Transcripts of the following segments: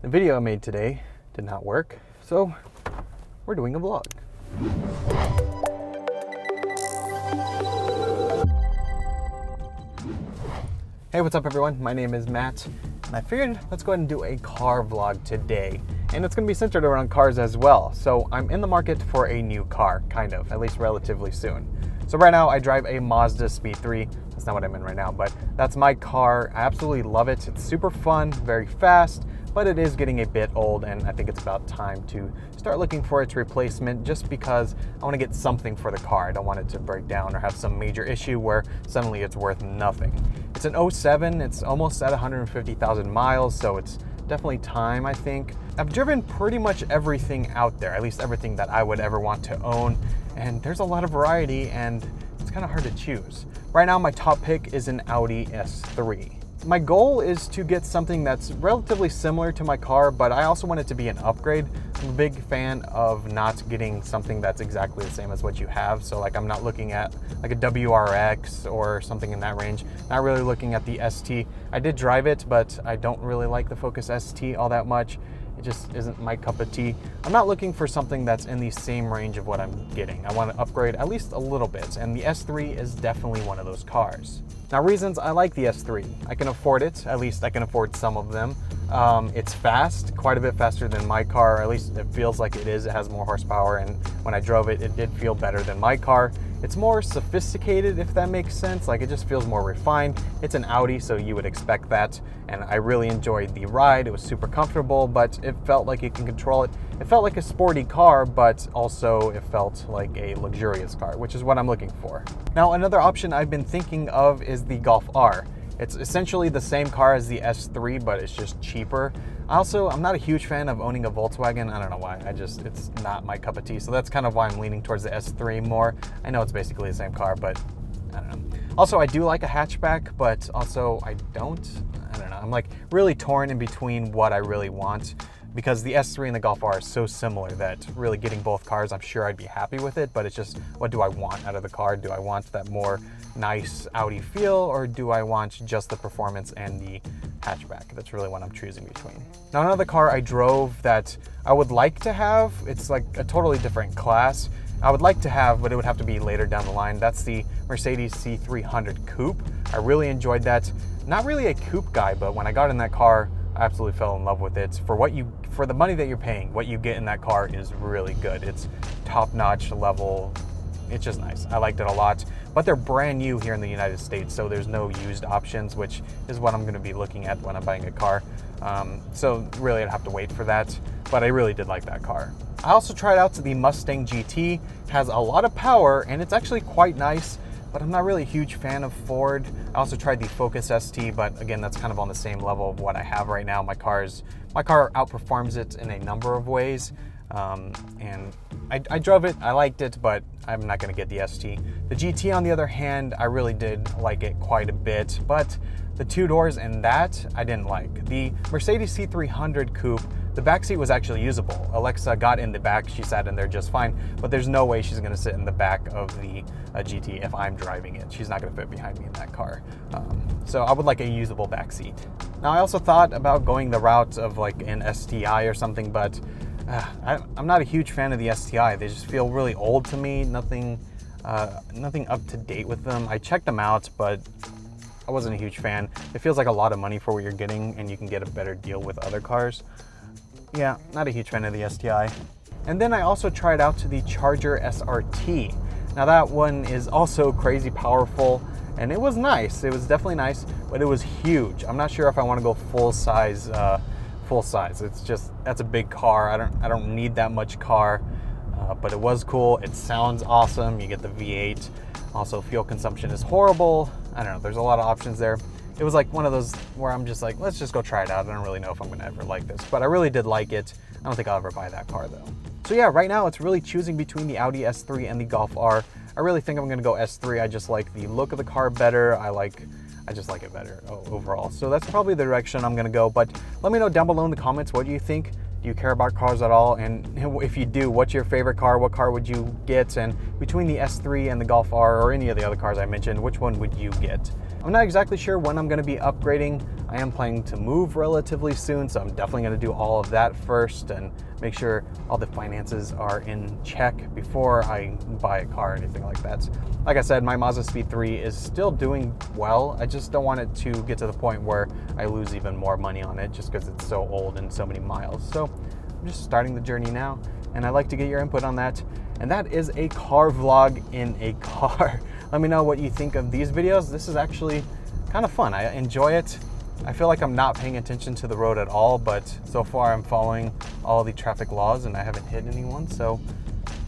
The video I made today did not work, so we're doing a vlog. Hey, what's up everyone? My name is Matt, and I figured let's go ahead and do a car vlog today. And it's gonna be centered around cars as well. So I'm in the market for a new car, kind of, at least relatively soon. So right now I drive a Mazda Speed 3. That's not what I'm in right now, but that's my car. I absolutely love it. It's super fun, very fast, but it is getting a bit old, and I think it's about time to start looking for its replacement just because I want to get something for the car. I don't want it to break down or have some major issue where suddenly it's worth nothing. It's an 07, it's almost at 150,000 miles, so it's definitely time, I think. I've driven pretty much everything out there, at least everything that I would ever want to own, and there's a lot of variety and it's kind of hard to choose. Right now my top pick is an Audi S3. My goal is to get something that's relatively similar to my car, but I also want it to be an upgrade. I'm a big fan of not getting something that's exactly the same as what you have. So like I'm not looking at like a WRX or something in that range. Not really looking at the ST. I did drive it, but I don't really like the Focus ST all that much. It just isn't my cup of tea. I'm not looking for something that's in the same range of what I'm getting. I want to upgrade at least a little bit, and the S3 is definitely one of those cars. Now, reasons I like the S3. I can afford it, at least I can afford some of them. It's fast, quite a bit faster than my car, or at least it feels like it is. It has more horsepower, and when I drove it, it did feel better than my car. It's more sophisticated, if that makes sense. Like, it just feels more refined. It's an Audi, so you would expect that. And I really enjoyed the ride. It was super comfortable, but it felt like you can control it. It felt like a sporty car, but also it felt like a luxurious car, which is what I'm looking for. Now, another option I've been thinking of is the Golf R. It's essentially the same car as the S3, but it's just cheaper. I'm not a huge fan of owning a Volkswagen. I don't know why. It's not my cup of tea. So that's kind of why I'm leaning towards the S3 more. I know it's basically the same car, but I don't know. Also, I do like a hatchback, but also I don't know. I'm like really torn in between what I really want, because the S3 and the Golf R are so similar that really getting both cars, I'm sure I'd be happy with it, but it's just, what do I want out of the car? Do I want that more nice Audi feel, or do I want just the performance and the hatchback? That's really what I'm choosing between. Now, another car I drove that I would like to have, it's like a totally different class. I would like to have, but it would have to be later down the line. That's the Mercedes C300 Coupe. I really enjoyed that. Not really a coupe guy, but when I got in that car, I absolutely fell in love with it. For the money that you're paying, what you get in that car is really good. It's top-notch level. It's just nice. I liked it a lot. But they're brand new here in the United States, so there's no used options, which is what I'm going to be looking at when I'm buying a car. So really I'd have to wait for that, but I really did like that car. I also tried out the Mustang Gt. It has a lot of power, and it's actually quite nice, but I'm not really a huge fan of Ford. I also tried the Focus ST, but again, that's kind of on the same level of what I have right now. My car outperforms it in a number of ways. And I drove it, I liked it, but I'm not gonna get the ST. The GT, on the other hand, I really did like it quite a bit, but the two doors and that I didn't like. The Mercedes C300 Coupe, the backseat was actually usable. Alexa got in the back, she sat in there just fine, but there's no way she's gonna sit in the back of the GT if I'm driving it. She's not gonna fit behind me in that car. So I would like a usable backseat. Now, I also thought about going the route of like an STI or something, but I'm not a huge fan of the STI. They just feel really old to me. Nothing up to date with them. I checked them out, but I wasn't a huge fan. It feels like a lot of money for what you're getting, and you can get a better deal with other cars. Yeah, not a huge fan of the STI. And then I also tried out the Charger SRT. Now that one is also crazy powerful, and it was nice. It was definitely nice, but it was huge. I'm not sure if I want to go full size. It's just, that's a big car. I don't need that much car, but it was cool. It sounds awesome. You get the V8. Also, fuel consumption is horrible. I don't know. There's a lot of options there. It was like one of those where I'm just like, let's just go try it out. I don't really know if I'm gonna ever like this, but I really did like it. I don't think I'll ever buy that car though. So yeah, right now it's really choosing between the Audi S3 and the Golf R. I really think I'm gonna go S3. I just like the look of the car better. I just like it better overall. So that's probably the direction I'm gonna go, but let me know down below in the comments, what do you think? Do you care about cars at all? And if you do, what's your favorite car? What car would you get? And between the S3 and the Golf R, or any of the other cars I mentioned, which one would you get? I'm not exactly sure when I'm going to be upgrading. I am planning to move relatively soon, so I'm definitely going to do all of that first and make sure all the finances are in check before I buy a car or anything like that. Like I said, my Mazda Speed 3 is still doing well. I just don't want it to get to the point where I lose even more money on it just because it's so old and so many miles. So I'm just starting the journey now, and I'd like to get your input on that. And that is a car vlog in a car. Let me know what you think of these videos. This is actually kind of fun. I enjoy it. I feel like I'm not paying attention to the road at all, but so far I'm following all the traffic laws and I haven't hit anyone, so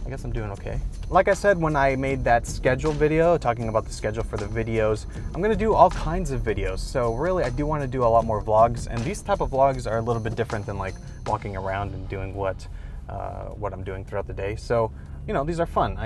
I guess I'm doing okay. Like I said, when I made that schedule video, talking about the schedule for the videos, I'm gonna do all kinds of videos. So really, I do wanna do a lot more vlogs, and these type of vlogs are a little bit different than like walking around and doing what I'm doing throughout the day. So, you know, these are fun.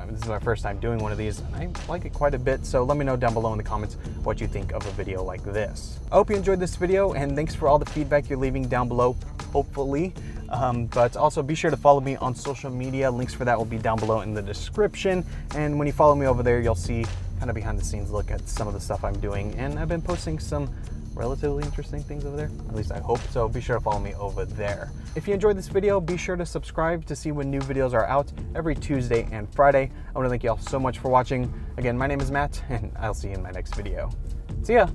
This is my first time doing one of these, and I like it quite a bit. So let me know down below in the comments what you think of a video like this. I hope you enjoyed this video, and thanks for all the feedback you're leaving down below, hopefully. But also be sure to follow me on social media. Links for that will be down below in the description. And when you follow me over there, you'll see kind of behind the scenes look at some of the stuff I'm doing. And I've been posting some relatively interesting things over there, at least I hope. So be sure to follow me over there. If you enjoyed this video, be sure to subscribe to see when new videos are out every Tuesday and Friday. I want to thank you all so much for watching. Again, my name is Matt, and I'll see you in my next video. See ya.